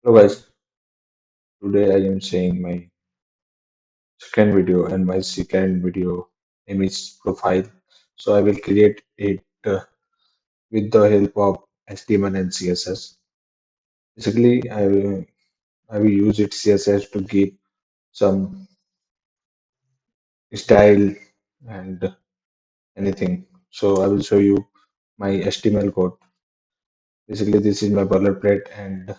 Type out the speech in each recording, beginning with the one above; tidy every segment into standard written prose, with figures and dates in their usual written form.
Hello guys, today I am saying my second video and my second video image profile. So I will create it with the help of HTML and CSS. Basically, I will use it CSS to give some style and anything. So I will show you my HTML code. Basically, this is my boilerplate and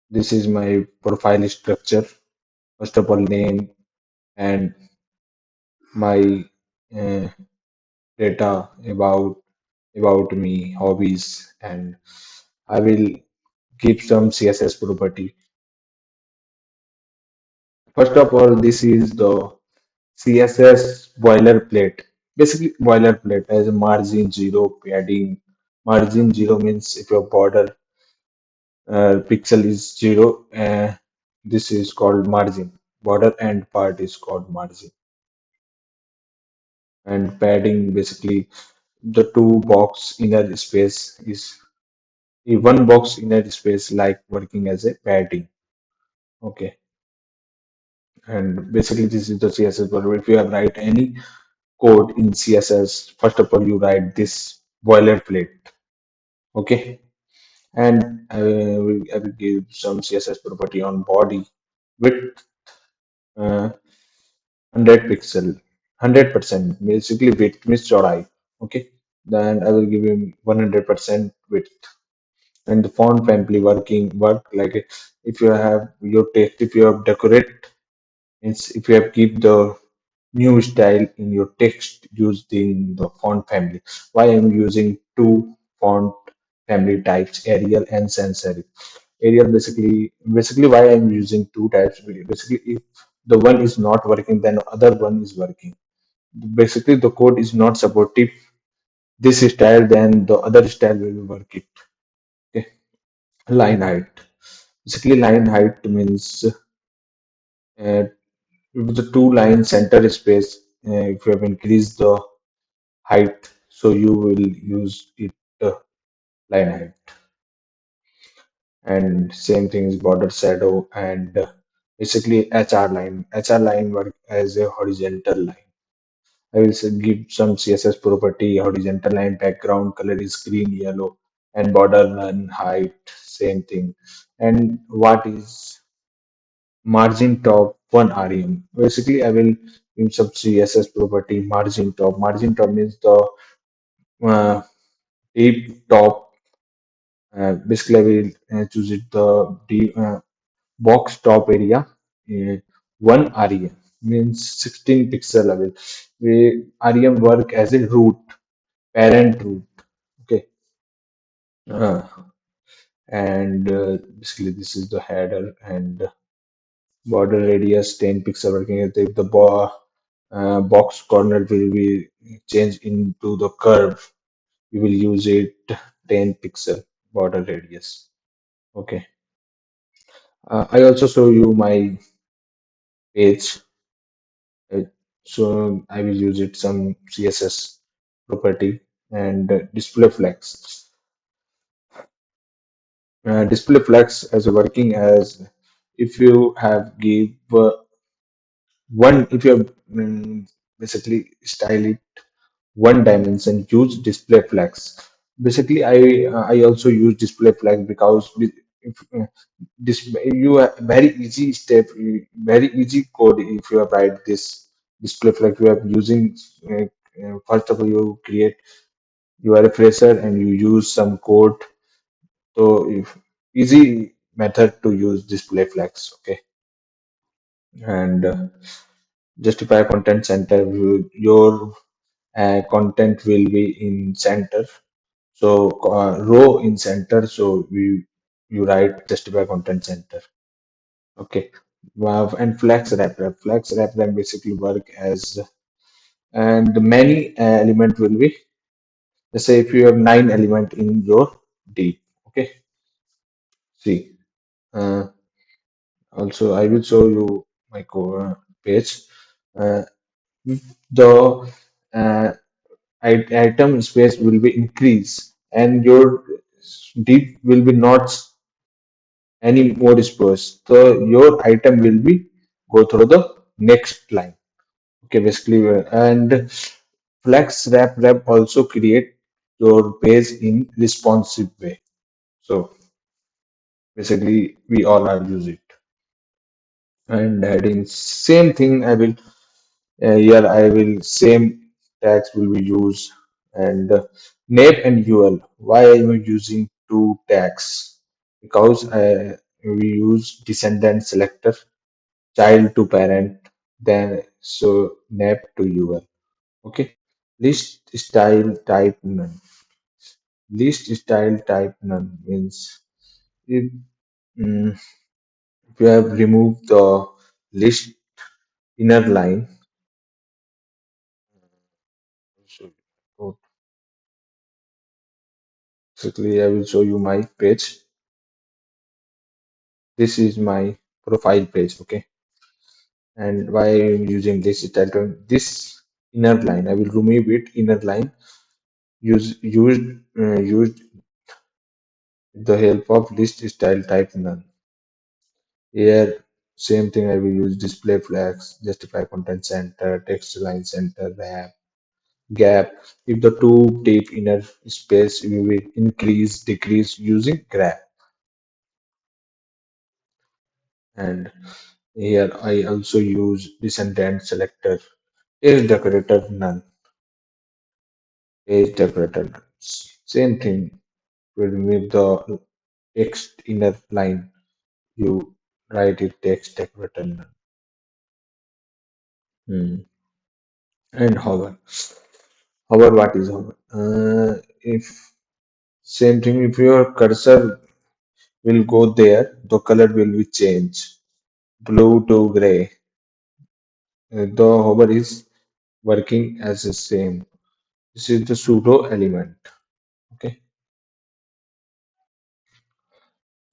this is my profile structure. First of all, name and my uh, data about me, hobbies, and I will keep some CSS property. First of all, this is the CSS boilerplate. Basically, boilerplate has a margin zero padding. Margin zero means if your border pixel is zero, this is called margin. Border end part is called margin. And padding, basically, the two box inner space is one box inner space like working as a padding. Okay, and basically this is the CSS boilerplate. If you have write any code in CSS, first of all you write this boilerplate. Okay, and I will give some CSS property on body with 100 pixel, 100%. Basically width means chaurai. Okay, then I will give him 100% width. And the font family work like if you have your text, if you have decorate, means if you have keep the new style in your text used in the font family. Why I'm using two font family types, Arial and sans serif. Arial, basically why I'm using two types. Basically, if the one is not working, then other one is working. Basically, the code is not supportive this style, then the other style will work it. Okay. Line height. Basically, line height means with the two line center space. If you have increased the height, so you will use it line height. And same thing is border shadow and basically HR line. HR line work as a horizontal line. I will give some CSS property. Horizontal line background color is green, yellow, and border line height same thing. And what is margin top 1 rem? Basically, I will give some CSS property margin top. Margin top means the uh, deep top. Basically, I will choose it the deep box top area. Uh, 1 rem means 16 pixel level. We rem work as a root, parent root. Okay. Uh, and basically, this is the header and border radius 10 pixel working. If the box corner will be changed into the curve, you will use it 10 pixel border radius. Okay. I also show you my page. Uh, so I will use it some CSS property and display flex. Display flex as a working as if you have give one if you have basically style it one dimension, use display flex. Basically, I also use display flex because if, this you have very easy step, very easy code. If you have write this display flex, you are using first of all you create, you are a fresher and you use some code. So if easy method to use display flex. Okay, and justify content center. Your content will be in center. So row in center. So you write justify content center. Okay. And flex wrapper. Flex wrapper basically work as and the many element will be. Let's say if you have 9 element in your D. Okay. See. Uh, Also, I will show you my page. Uh, the item space will be increased and your div will be not any more space, so your item will be go through the next line. Okay, basically, and flex wrap also create your page in responsive way. So basically, we all are use it. And adding same thing, I will here I will same tags will be used. And name and UL. Why am I using two tags? Because we use descendant selector, child to parent, then so nap to UL. Okay. List style type none. List style type none means if, mm, if you have removed the list inner line. So so basically, I will show you my page. This is my profile page. Okay. And why I'm using this title, this inner line, I will remove it. Inner line used with the help of list style type none. Here, same thing, I will use display flags, justify content center, text line center, wrap, gap. If the two deep inner space, we will increase, decrease using graph. And here I also use descendant selector, is decorator none, is decorator none. Same thing, will remove the text inner line. You write it text decorator none. Hmm. And hover. Hover, what is hover? If same thing, if your cursor will go there, the color will be changed. Blue to gray. The hover is working as the same. This is the pseudo element. Okay.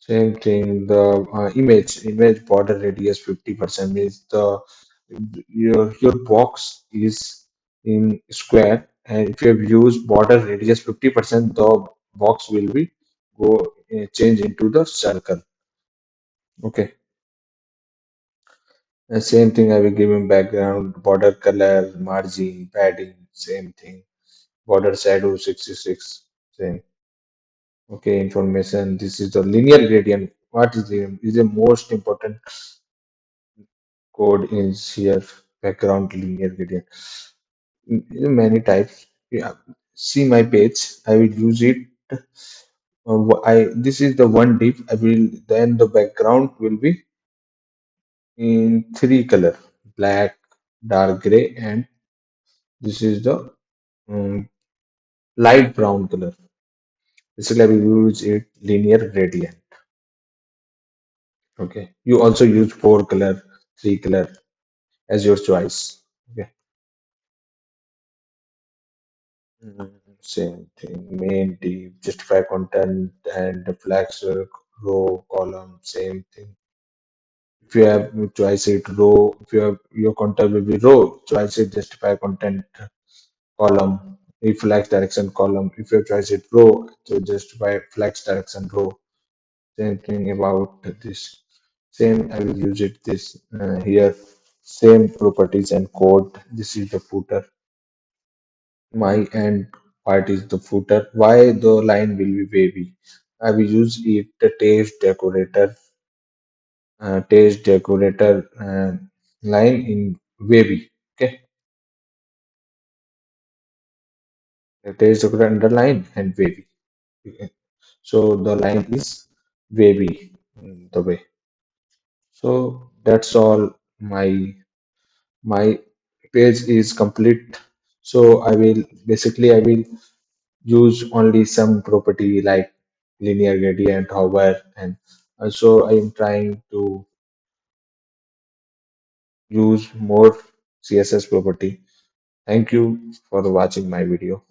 Same thing. The image border radius 50% means the your box is in square, and if you have used border radius 50%, the box will be go change into the circle. Okay. And same thing, I will give him background, border color, margin, padding, same thing. Border shadow 66, same. Okay, information. This is the linear gradient. What is the is the most important code is here? Background linear gradient. Many types. Yeah. See my page. I will use it. I this is the one div. I will then the background will be in three color: black, dark gray, and this is the um, light brown color. Basically, I will use it linear gradient. Okay. You also use four color, three color as your choice. Okay. Same thing. Main div, justify content, and the flags row column. Same thing. If you have choice it row, if you have your content will be row, choice it justify content column. If flags direction column, if you have choice it row, so justify flags direction row. Same thing about this. Same, I will use it this here. Same properties and code. This is the footer. My end part is the footer. Why the line will be wavy? I will use it the taste decorator line in wavy. Okay, the taste decorator underline and wavy. Okay. So the line is wavy the way. So that's all. My page is complete. So I will use only some property like linear gradient, hover, and also I am trying to use more CSS property. Thank you for watching my video.